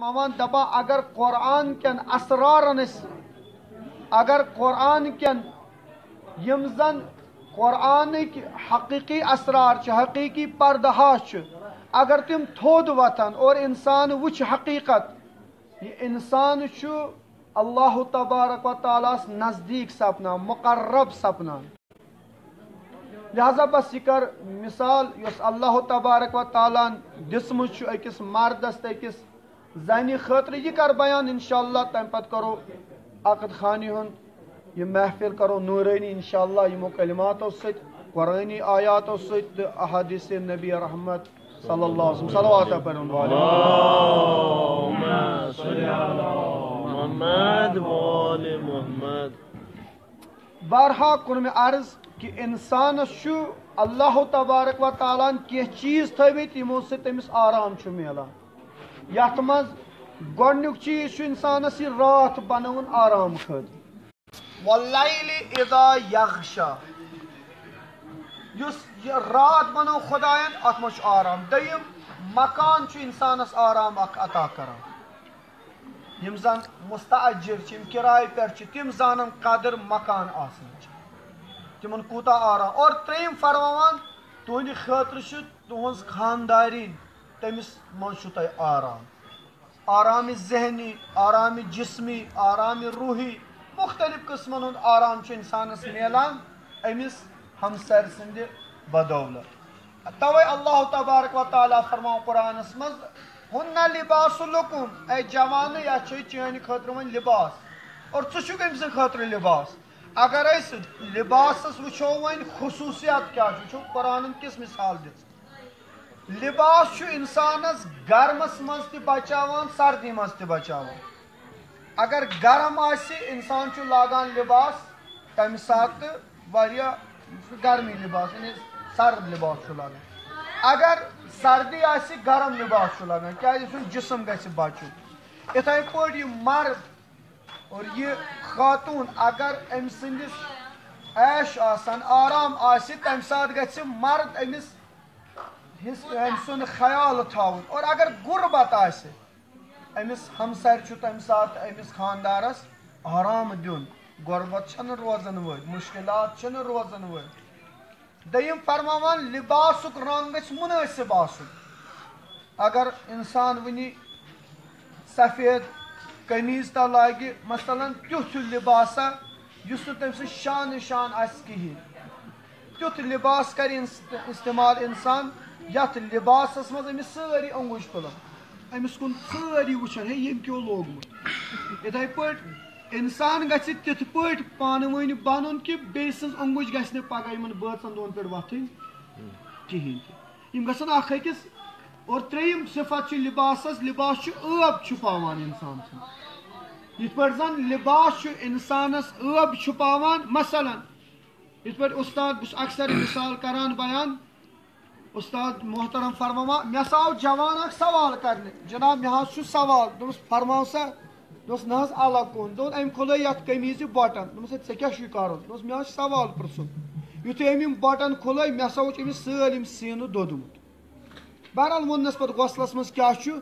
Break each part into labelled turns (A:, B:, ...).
A: مامان دپا اگر قرآن کن اسرارن اگر قرآن کن یم زن قرآنک حقیقی اسرار حقیقی پردہا اگر تم تھود وتن اور انسان وچ حقیقت یہ انسان اللہ تبارک و تعالیٰ نزدیک سپنا مقرب سپنا لہذا بس یہ کر مثال یس اللہ تبارک و تعالیٰ دسم اکس مردس تو اکس زنی خاطر یہ کر بیان انشاءاللہ تم پت کرو عقد خانی ہند یہ محفل کرو نورانی انشاءاللہ یمو کلماتو ست قرآنی آیاتو ست احادیث نبی رحمت صلی اللہ علیہ وسلم صلوات پڑھن
B: اللہم صلی علی محمد و آل محمد.
A: بارہا کن میں عرض کہ انسان اللہ تبارک و تعالیٰ کی چیز تھوت یمو سے تمس آرام ملان یت مز گۄڈنیُک چیز انسانس یہ رات بنون آرام خاطر واللیل اذا یغشا یس یہ رات بنو خدایان ات مز آرام دیم مکان انسانس آرام اخ عطا کران یم زن مستاجر یم کرائے پہ تم زانن قدر مکان آسن تمن کوتا آرام اور تریم فرمان تہند خاطر تہذ خانداری تمس مز آرام آرام ذہنی آرام جسمی آرام روحی مختلف قسمن ہند آرام انسانس ملان امس ہمسر سند بدولت توے اللہ تبارک و تعالیٰ فرمان قرآنس مز ہن لباس لکم اے جوان یہ چین خاطر ون لباس اور ٹھیک ام سن خاطر لباس اگر اس لباسس وچھو ون خصوصیات کیا قرآن کس مثال دس لباس انسانس گرمس مز تہ بچاوان سردی مز تہ بچاوان اگر گرم آسی انسان لاگان لباس تمہ سات گرمی لباس یعنی سرد لباس لاگان اگر سردی آسی گرم لباس لاگان کیا جسم گھس بچن اتھے پٲٹھۍ یہ مرد اور یہ خاتون اگر ام سندس عیش آسان آرام آسی تمہ سات گھس مرد امس ام سن خیال تھاون اور اگر غربت آسہ امس ہمسر تمہ سات امس خاندارس آرام دین غربت چھن روزن ول مشکلات چھن روزن ول دیم فرماوان لباسک رنگ گژھِ مناسب آسن اگر انسان ونی سفید قمیض تا لاگہ مثلاً تیُتھ لباسا یس تم سے شان آس کہین تیُتھ لباس کر استعمال انسان یت لباسس مز امس ساری انگوش تلان امس کن ساری وچان ہے یم کیو لوگمت اتھے پٲٹھۍ انسان گژھِ تِتھ پٲٹھۍ پانہٕ ؤنۍ بنُن کہ بیٚیہِ سٕنٛز انگوش گژھِ نہٕ پگہہ یمن بٲژن دۄن پٮ۪ٹھ وتھٕنۍ کہیٖنۍ تہِ یم گژھن اکھ أکِس اور ترٛیٚیِم صفت چھُ لباسس لباس چھُ ٲب چھُپاوان انسان سُنٛد یِتھ پٲٹھۍ زن لباس چھُ انسانس ٲب چھُپاوان مثلاً یِتھ پٲٹھۍ استاد بہٕ چھُس اکثر مثال کران بیان استاد محترم فرماوان مےٚ ہسا آو جوان اکھ سوال کرنہِ جناب مےٚ حظ چھُ سوال دوٚپمس فرماو سا دوٚپمس نہ حظ الگ کُن دوٚپُن أمۍ کھُلٲے یتھ قمیٖضہِ بٹن دوٚپمس ہے ژےٚ کیٛاہ چھُے کرُن دوٚپمس مےٚ حظ چھُ سوال پرژھُن یُتھُے أمۍ یِم بٹن کھُلٲے مےٚ ہسا وُچھ أمِس سٲلِم سیٖنہٕ دوٚدمُت بہرحال ووٚننس پتہٕ غۄسلس منٛز کیٛاہ چھُ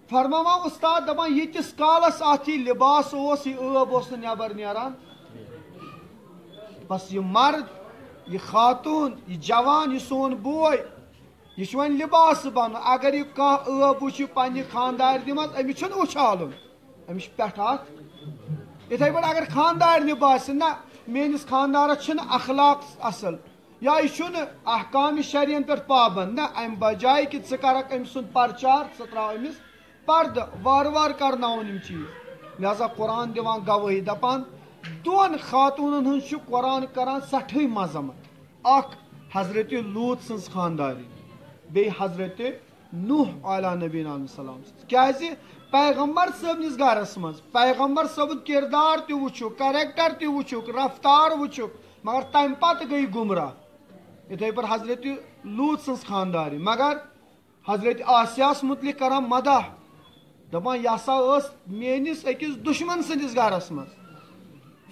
A: فرماوان استاد دپان ییٖتِس کالس اتھ یہِ لباس اوس یہِ ٲب اوس نہٕ نٮ۪بر نیران بس یہِ مرد یہِ خاتوٗن یہِ جوان یہِ سون بوے یہِ چھُ وۄنۍ لباس بنُن اگر یہِ کانٛہہ ٲب وٕچھِ پننہِ خاندارنہِ منٛز أمِس چھُنہٕ اُچھالُن أمِس چھُ پٮ۪ٹھٕ اتھ یِتھے پٲٹھۍ اگر خاندارنہِ باسہِ نہ میٲنِس خاندارس چھِنہٕ اخلاق اصل یا یہِ چھُنہٕ احکامِ شریعن پٮ۪ٹھ پابنٛد نہ امہِ بجاے کہِ ژٕ کرکھ أمۍ سُنٛد پرچار ژٕ تراو أمِس پردٕ وارٕ وارٕ کرناوُن یِم چیٖز لہذا قرآن دِوان گوٲہی دپان دۄن خاتوٗنن ہٕنٛز چھُ قرآن کران سٮ۪ٹھٕے مذمت اکھ حضرت لوٗط سٕنٛز خاندارِنۍ بیٚیہِ حضرت نوح علیٰ نبیٖنٰ علیہ السلام سٕنٛز کیٛازِ پیغمبر صٲبنِس گرس منٛز پیغمبر صٲبُن کردار تہِ وٕچھُکھ کریکٹر تہِ وٕچھُکھ رفتار وٕچھُکھ مگر تمہِ پتہٕ گٔے گمراہ یِتھے پٲٹھۍ حضرت لوٗط سٕنٛز خاندارِنۍ مگر حضرت آسیاہس متعلق کران مدح دپان یہِ ہسا ٲس میٲنِس أکِس دُشمن سٕنٛدِس گرس منٛز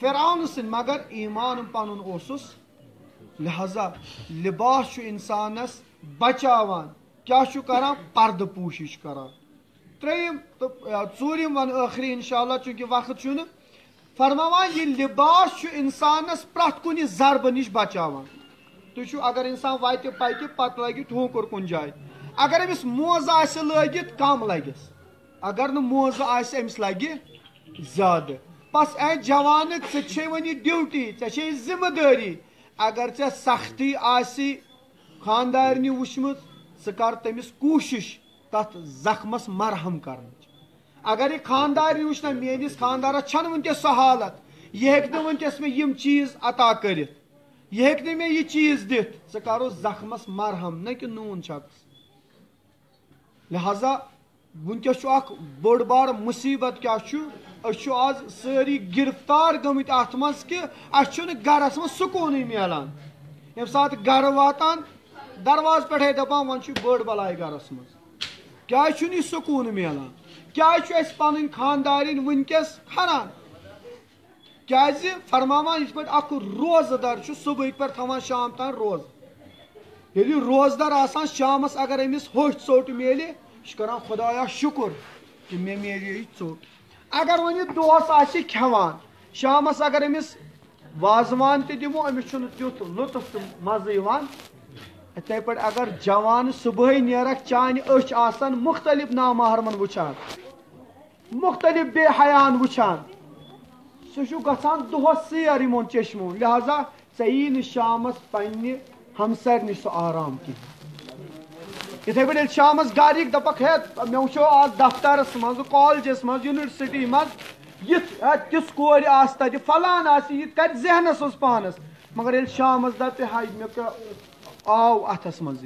A: فرعون سٕنٛدۍ مگر ایمان پنُن اوسُس لہذا لباس چھُ انسانس بچاوان کیٛاہ چھُ کران پردٕ پوٗشی چھُ کران تریم تو ژوٗرِم ون ٲخری انشاءاللہ چونکہ وقت چھُنہٕ فرماوان یہ لباس چھُ انسانس پرٛٮ۪تھ کُنہِ ضربہٕ نِش بچاوان تُہۍ چھُو اگر انسان وتہِ پکہِ پتہٕ لگہِ ٹھوکُر کُنہِ جایہِ اگر أمِس موزٕ آسہِ لٲگِتھ کم لگٮ۪س اگر نہٕ موزٕ آسہِ أمِس لگہِ زیادٕ بس اے جوانہٕ ژےٚ چھے وۄنۍ یہِ ڈیوٹی ژےٚ چھے یہِ ذمہٕ دٲری اگر ژےٚ سختی آسی خاندارنہِ وٕچھمٕژ ژٕ کر تٔمِس کوٗشِش تتھ زخمس مرہم کرنٕچ اگر یہِ خاندارنہِ وٕچھ نہ میٲنِس خاندارس چھنہٕ وٕنکیٚس سۄ حالت یہِ ہیٚکہِ نہٕ وٕنکیٚس مےٚ یِم چیٖز عطا کٔرِتھ یہِ ہیٚکہِ نہٕ مےٚ یہِ چیٖز دِتھ ژٕ کرُس زخمس مرہم نہ کہِ نوٗن چھکس لہذا وٕنکیٚس چھُ اکھ بوٚڑ بارٕ مُصیبت کیاہ چھُ أسۍ چھُ آز سٲری گرفتار گٔمٕتۍ اتھ منٛز کہِ اسہِ چھُنہٕ گرس منٛز سکوٗنٕے میلان ییٚمہِ ساتہٕ گرٕ واتان دروازٕ پٮ۪ٹھے دپان وۄنۍ چھُ بٔڑ بلاے گرس منٛز کیازِ چھُنہٕ یہِ سکوٗن میلان کیازِ چھُ اسہِ پنٕنۍ خاندارِنۍ وٕنکیٚس کھران کیازِ فرماوان یِتھ پٲٹھۍ اکھ روزٕ در چھُ صبحٕکۍ پٮ۪ٹھ تھاوان شام تام روزٕ ییٚلہِ یہِ روزدر آسان شامس اگر أمِس ہوٚچھ ژوٚٹ میلہِ یہِ چھُ کران خۄدایا شُکُر کہِ مےٚ میلے یہِ ژوٚٹ اگر وۄنۍ یہِ دۄہس آسہِ کھٮ۪وان شامس اگر أمِس وازوان تہِ دِمو أمِس چھُنہٕ تیُتھ لُطف تہٕ مزٕ یِوان یِتھے پٲٹھۍ اگر جوان صبحٲے نیرکھ چانہِ أچھ آسن مختلف نامحرمن وٕچھان مختلف بے حیان وٕچھان سُہ چھُ گژھان دۄہس سیر یِمن چشمو لہذا ژےٚ یی نہٕ شامس پننہِ ہمسایہِ نِش سُہ آرام کِہینۍ یِتھے پٲٹھۍ ییٚلہِ شامس گرِکۍ دپکھ ہے مےٚ وٕچھو آز دفترس منٛز کالجس منٛز یونیورسٹی منٛز یِتھ تِژھ کورِ آسہِ تتہِ فلان آسہِ یہِ کتہِ ذہنس منٛز پانس مگر ییٚلہِ شامس دپہِ ہاے مےٚ کیٛاہ آو اتھس منٛز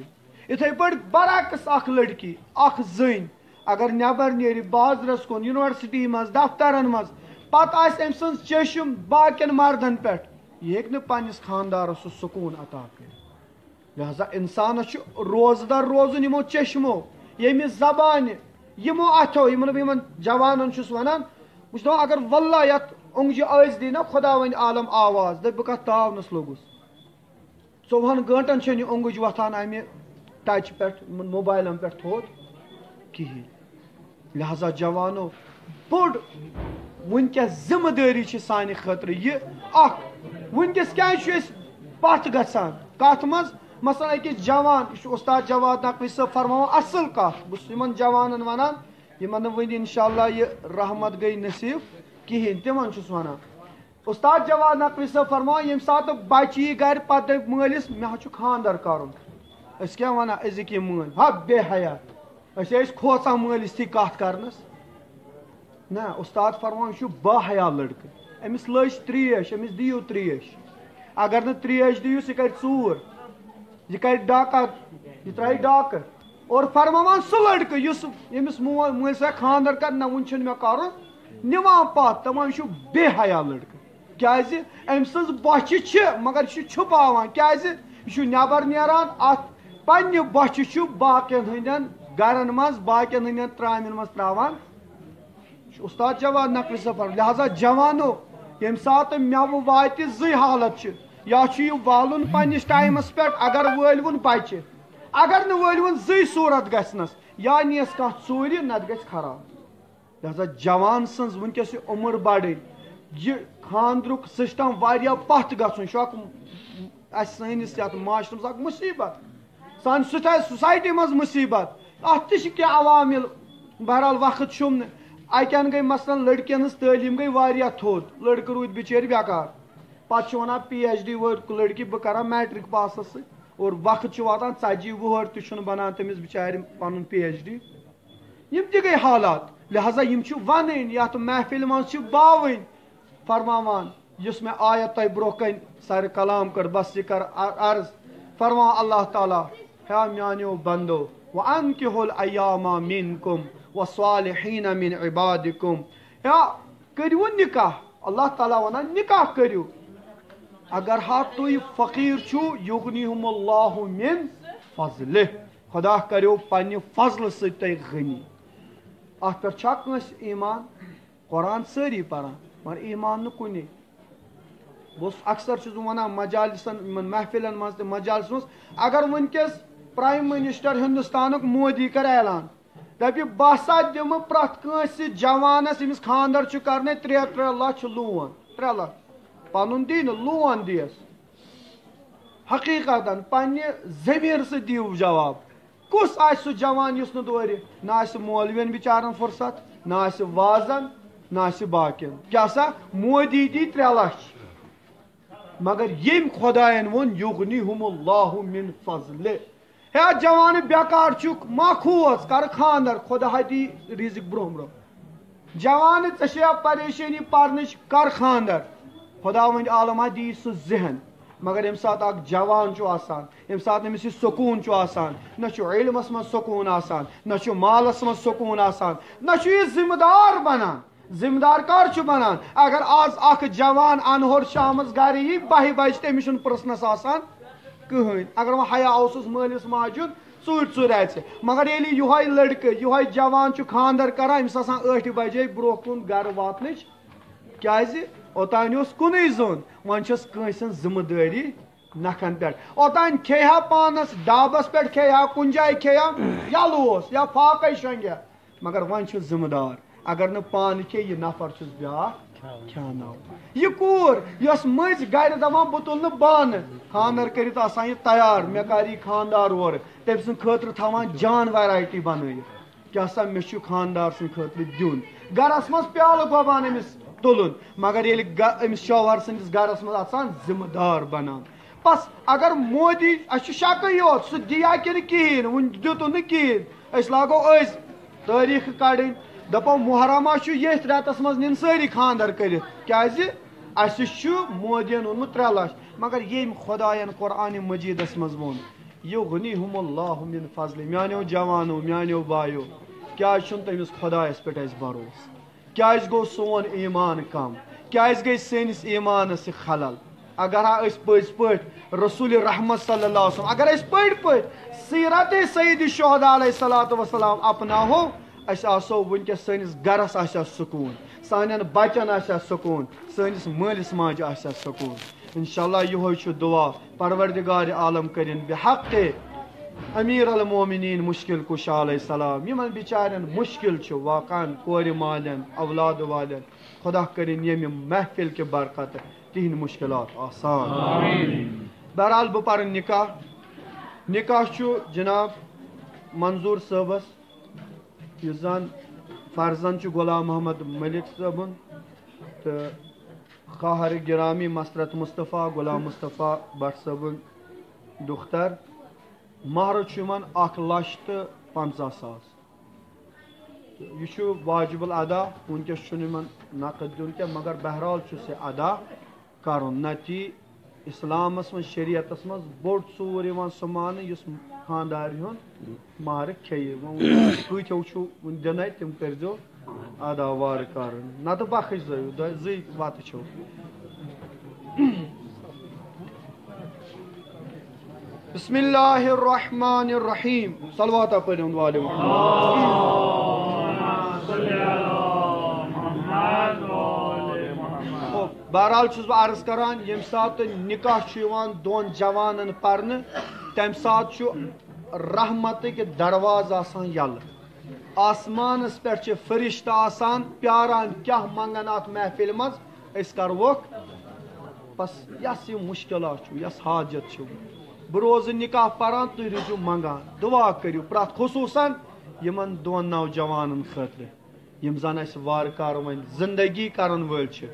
A: یِتھے پٲٹھۍ برعکس اکھ لڑکی اکھ زٔنۍ اگر نٮ۪بر نیرِ بازرس کُن یونیورسٹی منٛز دفترن منٛز پتہٕ آسہِ أمۍ سٕنٛز چشم باقین مردن پٮ۪ٹھ یہِ ہیٚکہِ نہٕ پننِس خاندارس سُہ سکوٗن عطا کٔرِتھ لہذا انسانس چھُ روزدر روزُن یِمو چشمو ییٚمہِ زبانہِ یِمو اتھو یِمن بہٕ یِمن جوانن چھُس ونان بہٕ چھُس دپان اگر واللہ یتھ اوٚنگجہِ ٲسۍ دی نا خۄدا وۄنۍ عالم آواز دپہِ بہٕ کتھ تاونس لوٚگُس 24 گٲنٛٹن چھنہٕ یہِ اوٚنگٕج وۄتھان امہِ ٹچ پٮ۪ٹھ یِمن موبایلن پٮ۪ٹھ تھوٚد کِہینۍ لہذا جوانو بوٚڑ وٕنکیٚس ذمہٕ دٲری چھِ سانہِ خٲطرٕ یہِ اکھ وٕنکیٚس کیازِ چھُ أسۍ پتھ گژھان کتھ منٛز مثلاً أکِس جوان یہِ چھُ اُستاد جواد نقوی صٲب فرماوان اصٕل کتھ بہٕ چھُس یِمن جوانن ونان یِمن نہٕ وٕنہِ انشاء اللہ یہِ رحمت گٔے نصیٖب کِہینۍ تِمن چھُس ونان اُستاد جواد نقوی صٲب فرماوان ییٚمہِ ساتہٕ بچہِ یی گرِ پتہٕ دپہِ مٲلِس مےٚ حظ چھُ خانٛدر کرُن أسۍ کیاہ ونان أزِکۍ یِم مٲلۍ ہا بے حیا أسۍ ٲسۍ کھوژان مٲلِس تھی کتھ کرنس نہ اُستاد فرماوان یہِ چھُ با حیا لڑکہٕ أمِس لٔج تریش أمِس دِیِو تریش اگر نہٕ تریش دِیوٗس یہِ کرِ ژوٗر یہِ کرِ ڈاکہ یہِ ترٛایہِ ڈاکہٕ اور فرماوان سُہ لڑکہٕ یُس ییٚمِس مٲلۍ صٲب خانٛدر کرِ نہ وُنہِ چھُنہٕ مےٚ کرُن نِوان پتھ دپان یہِ چھُ بے حیا لڑکہٕ کیازِ أمۍ سٕنٛز بۄچھِ چھِ مگر یہِ چھُ چھُپاوان کیازِ یہِ چھُ نٮ۪بر نیران اتھ پننہِ بۄچھِ چھُ باقین ہٕنٛدٮ۪ن گرن منٛز باقین ہٕنٛدٮ۪ن ترامٮ۪ن منٛز تراوان یہِ چھُ اُستاد جواد نقوی صٲب لہذا جوانو ییٚمہِ ساتہٕ مٮ۪وٕ واتہِ زٕے حالت چھِ یا چھُ یہِ والُن پننِس ٹایمس پٮ۪ٹھ اگر وٲلۍوُن بچہِ اگر نہٕ وٲلۍوُن زٕے صوٗرت گژھنس یا نِیَس کانٛہہ ژوٗرِ نتہٕ گژھِ خراب لہذا جوان سٕنٛز وٕنکیٚس یہِ عُمر بڑٕنۍ یہِ خانٛدرُک سسٹم واریاہ پتھ گژھُن یہِ چھُ اکھ اسہِ سٲنِس یتھ معاشرس منٛز اکھ مُصیبت سانہِ سوسایٹی منٛز مُصیبت اتھ تہِ چھِ کینٛہہ عوامل بہرحال وقت چھُم نہٕ اتٮ۪ن گٔے مثلاً لڑکین ہٕنٛز تعلیٖم گٔے واریاہ تھوٚد لڑکہٕ روٗدۍ بِچٲرۍ بیکار پتہٕ چھِ ونان پی ایچ ڈی وٲلۍ لڑکی بہٕ کرا میٹرک پاسس سۭتۍ اور وقت چھُ واتان 40 تہِ چھُنہٕ بنان تٔمِس بِچارِ پنُن پی ایچ ڈی یِم تہِ گٔے حالات لہذا یِم چھِ ونٕنۍ یتھ محفِلہِ منٛز چھِ باوٕنۍ فرماوان یُس مےٚ آیت تۄہہِ برونٛہہ کنہِ سارِ کلام کٔر بس یہِ کر عرض فرماوان اللہ تعالیٰ ہے میانیو بندو وانکحوا الایام منکم والصالحین من عبادکم ہے کٔرِو نکاح اللہ تعالیٰ ونان نکاح کٔرِو اگر ہا تُہۍ فقیٖر چھُو یغنیہم اللہ من فضلہ خدا کریو پننہِ فضلہٕ سۭتۍ تۄہہِ غنی اتھ پٮ۪ٹھ چھا کٲنٛسہِ ایمان قرآن سٲری پران مگر ایمان نہٕ کُنی بہٕ اوسُس اکثر چھُس بہٕ ونان مجالسن یِمن محفِلن منٛز تہِ مجالسن منٛز اگر وٕنکیٚس پرایم منسٹر ہندوستانُک مودی کرِ اعلان دپہِ بہٕ ہسا دِمہٕ پرٛٮ۪تھ کٲنٛسہِ جوانس ییٚمِس خانٛدر چھُ کرنے 3 لچھ لون 3 لچھ پنُن دی نہٕ لون دِیس حقیقتن پننہِ ضمیٖر سۭتۍ دِیِو جواب کُس آسہِ سُہ جوان یُس نہٕ دورِ نہ آسہِ مولوین بِچارن فرصت نہ آسہِ وازن نہ آسہِ باقین کیٛاہ سا مودی دی 3 لچھ مگر ییٚمۍ خۄداین ووٚن یُغنِہُم اللہ من فضلہِ ہے جوان بیکار چھُکھ ما کھوژ کر خانٛدر خۄدا دی رِزق برونٛہہ برونٛہہ جوان ژےٚ چھےٚ پریشٲنی پرنٕچ کر خانٛدر خۄدا وۄنۍ عالما دی سُہ ذہن مگر ییٚمہِ ساتہٕ اکھ جوان چھُ آسان ییٚمہِ ساتہٕ أمِس یہِ سکوٗن چھُ آسان نہ چھُ علمس منٛز سکوٗن آسان نہ چھُ مالس منٛز سکوٗن آسان نہ چھُ یہِ ذمہٕ دار بنان ذمہٕ دار کر چھُ بنان اگر آز اکھ جوان انہور شامس گرِ یی 12 بجہِ تٔمِس چھُنہٕ پرژھنس آسان کٕہٕنۍ اگر وۄنۍ حیا اوسُس مٲلِس ماجہِ ہُنٛد ژوٗرِ اژِ مگر ییٚلہِ یِہوے لڑکہٕ یِہوے جوان چھُ خانٛدر کران أمِس آسان 8 بجے برونٛہہ کُن گرٕ واتنٕچ کیازِ اوٚتانۍ اوس کُنُے زوٚن وۄنۍ چھس کٲنٛسہِ ہٕنٛز ذمہٕ دٲری نکھن پٮ۪ٹھ اوٚتانۍ کھیٚیہِ ہا پانس ڈابس پٮ۪ٹھ کھیٚیہِ ہا کُنہِ جایہِ کھیٚیہِ ہا یلہٕ اوس یا فاقے شۄنگہِ ہا مگر وۄنۍ چھُ ذمہٕ دار اگر نہٕ پانہٕ کھیٚیہِ یہِ نفر چھُس بیٛاکھ کھیٛاناوان یہِ کوٗر یۄس مٔنٛزۍ گرِ دپان بہٕ تُلہٕ نہٕ بانہٕ خانٛدر کٔرِتھ آسان یہِ تیار مےٚ کر یی خانٛدار اورٕ تٔمۍ سٕنٛدِ خٲطرٕ تھاوان جان ویرایٹی بنٲیِتھ کیٛاہ سا مےٚ چھُ خانٛدار سٕنٛدِ خٲطرٕ دیُن گرس منٛز پیالہٕ گۄبان أمِس تُلُن مگر ییٚلہِ أمِس شوہر سٕنٛدِس گرس منٛز آسان ذمہٕ دار بنان بس اگر مودی اَسہِ چھُ شکٕے یوت سُہ دِیا کِنہٕ کِہیٖنۍ وُنہِ دِتُن نہٕ کِہیٖنۍ أسۍ لاگو أزۍ تٲریٖخ کڑٕنۍ دپو محرمہ چھُ ییٚتھۍ رٮ۪تس منٛز نِن سٲری خانٛدر کٔرِتھ کیازِ اَسہِ چھُ مودین اوٚنمُت 3 لچھ مگر ییٚمۍ خۄداین قرآنِ مجیٖدس منٛز ووٚن یُغنِہُم اللہ من فضلہِ میانیو جوانو میانیو بایو کیازِ چھُنہٕ تٔمِس خۄدایس پٮ۪ٹھ اَسہِ بروسہٕ کیازِ گوٚو سون ایٖمان کم کیازِ گٔے سٲنِس ایٖمانس یہِ خلل اگر ہا أسۍ پٔزۍ پٲٹھۍ رسول رحمت صلی اللہ علیہ وسلم اگر أسۍ پٔرۍ پٲٹھۍ سیٖرت سعید شہدا علیہ الصلوۃ والسلام اپناوو أسۍ آسو وٕنکیٚس سٲنِس گرس آسہِ ہا سکوٗن سانٮ۪ن بچن آسہِ ہا سکوٗن سٲنِس مٲلِس ماجہِ آسہِ ہا سکوٗن انشاء اللہ یِہوے چھُ دُعا پروردگارِ عالم کٔرِنۍ بحق امیر المومنین مشکل کُشا علیہ السلام یِمن بِچارٮ۪ن مُشکِل چھُ واقعن کورِ مالٮ۪ن اولاد والٮ۪ن خۄدا کٔرِنۍ ییٚمہِ محفل کہِ برکتہٕ تِہنٛدۍ مُشکِلات آسان بہرحال بہٕ پرٕ نکاح چھُ جناب منظوٗر صٲبس یُس زن فرزن چھُ غلام محمد ملک صٲبُن تہٕ خاہر گرامی مسرت مصطفیٰ غلام مصطفیٰ بٹ صٲبُن دُختر مہرٕ چھُ یِمن 1,50,000 یہِ چھُ واجب الادا وٕنکیٚس چھُنہٕ یِمن نقد دیُن کینٛہہ مگر بہرحال چھُس یہِ ادا کرُن نتہٕ یی اسلامس منٛز شریعتس منٛز بوٚڑ ژوٗر یِوان سُہ ماننہٕ یُس خانٛدارِ ہُنٛد مہرٕ کھیٚیہِ وۄنۍ کۭتیو چھُ وُنہِ دِنَے تِم کٔرۍزیو ادا وارٕ کارن نتہٕ بخٕش زٲیِو 2 وَتہٕ چھو بسم اللہ الرحمن الرحیم صلواتہ پٔرِو والہِ بہرحال چھُس بہٕ عرض کران ییٚمہِ ساتہٕ نکاح چھُ یِوان 2 جوانن پرنہٕ تمہِ ساتہٕ چھُ رحمتٕکۍ درواز آسان یلہٕ آسمانس پٮ۪ٹھ چھِ فرشتہٕ آسان پیاران کیٛاہ منگن اتھ محفلہِ منٛز أسۍ کرہوکھ بس یس یہِ مُشکلات چھُ یس حاجت چھُ بہٕ روزٕ نکاح پران تُہۍ روٗزِو منگان دُعا کٔرِو پرٛٮ۪تھ خصوٗصن یِمن 2 نوجوانن خٲطرٕ یِم زن اسہِ وارٕ کارٕ وۄنۍ زندگی کرن وٲلۍ چھِ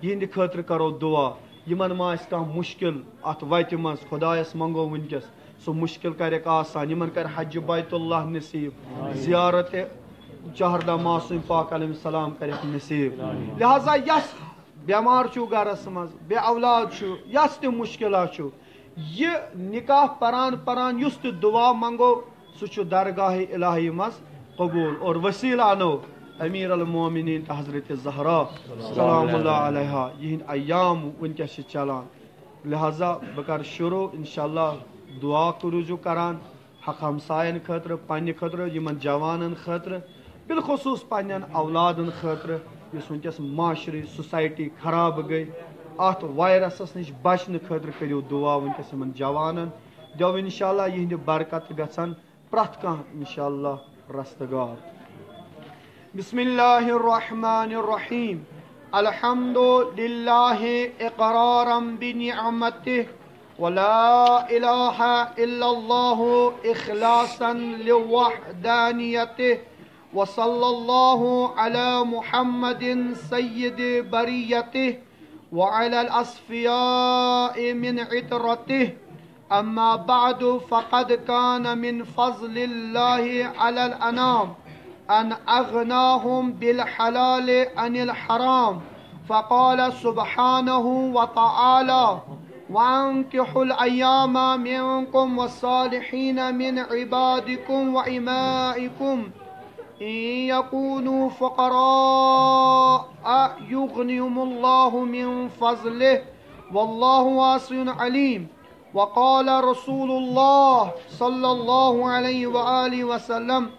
A: یِہنٛدِ خٲطرٕ کرو دُعا یِمن ما آسہِ کانٛہہ مُشکِل اتھ وتہِ منٛز خۄدایس منگو وٕنکیٚس سُہ مُشکِل کرٮ۪کھ آسان یِمن کرِ حجہِ بیت اللہ نصیٖب زیارت چہردہ معصوٗم پاک علیہ السلام کرٮ۪کھ نصیٖب لہٰذا یس بٮ۪مار چھُو گرس منٛز بے اولاد چھُ یس تہِ مُشکلات چھُ یہِ نکاح پران یُس تہِ دُعا منگو سُہ چھُ درگاہ الہی منٛز قبوٗل اور وسیٖلہٕ انو امیر المومنین تہٕ حضرت زہرا سلام اللہ علیہ یِہنٛدۍ ایام وٕنکیٚس چھِ چلان لہٰذا بہٕ کرٕ شروٗع انشاء اللہ دعا روٗزِو کران حق ہمساین خٲطرٕ پننہِ خٲطرٕ یِمن جوانن خٲطرٕ بالخصوٗص پننٮ۪ن اولادن خٲطرٕ یُس وٕنکیٚس معاشرٕ سوسایٹی خراب گٔے اتھ وایرسس نِش بچنہٕ خٲطرٕ کٔرِو دُعا وٕنکیٚس یِمن جوانن دِیو انشاء اللہ یِہنٛدِ برکت گژھن پرٛٮ۪تھ کانٛہہ انشاء اللہ رستگار. بسم الله الرحمن الرحيم. الحمد لله إقرارا بنعمته ولا إله إلا الله إخلاصا لوحدانيته، وصلى الله على محمد سيد بريته وعلى الأصفياء من عترته. أما بعد، فقد كان من فضل الله على الأنام أن أغناهم بالحلال عن الحرام، فقال سبحانه وتعالى: وأنكحوا الأيام منكم والصالحين من عبادكم وإمائكم إن يكونوا فقراء يغنيهم الله من فضله والله واسع عليم. وقال رسول الله صلى الله عليه وآله وسلم: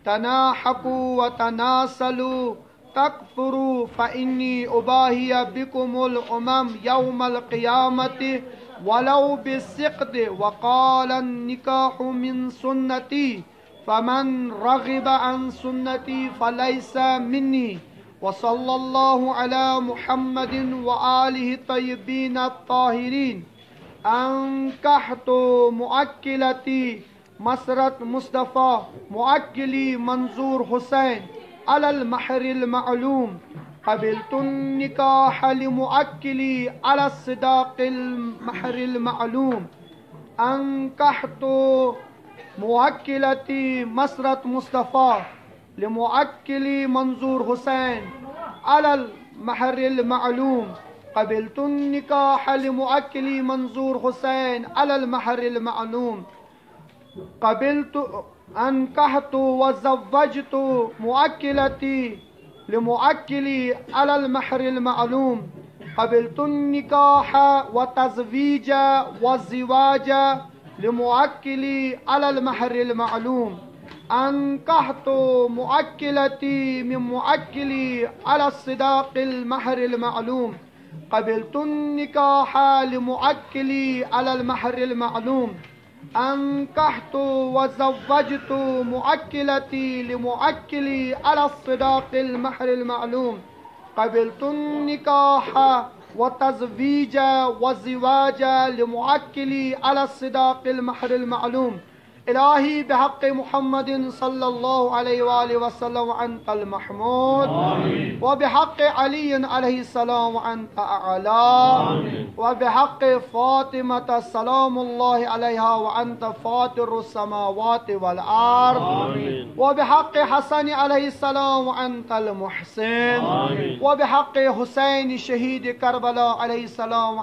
A: تناحقوا وتناسلوا تكثروا فإني أباهي بكم الأمم يوم القيامة ولو بالسقط. وقال: النكاح من سنتي فمن رغب عن سنتي فليس مني. وصلى الله على محمد وآله الطيبين الطاهرين. أنكحت مؤكلتي مسرة مصطفى مؤكلي منظور حسين على المهر المعلوم. قبلت النكاح لمؤكلي على الصداق المهر المعلوم. أنكحت مؤكلتي مسرة مصطفى لمؤكلي منظور حسين على المهر المعلوم. قبلت النكاح لمؤكلي منظور حسين على المهر المعلوم. أنكحت وزوجت مؤكلتي لمؤكلي على المهر المعلوم. قبلت النكاح وتزويج والزواج لمؤكلي على المهر المعلوم. أنكحت مؤكلتي من مؤكلي على الصداق المهر المعلوم. قبلت النكاح لمؤكلي على المهر المعلوم. أنكحت وزوجت مؤكلتي لمؤكلي على الصداق المهر المعلوم. قبلت النكاح والتزويج والزواج لمؤكلي على الصداق المهر المعلوم. إلهي بحق محمد صلى الله عليه وآله وسلم أنت المحمود، وبحق علي عليه السلام أنت أعلى، وبحق فاطمة سلام الله عليها وأنت فاطر السماوات والأرض، وبحق حسن عليه السلام وأنت المحسن، وبحق حسين شهيد كربلاء عليه السلام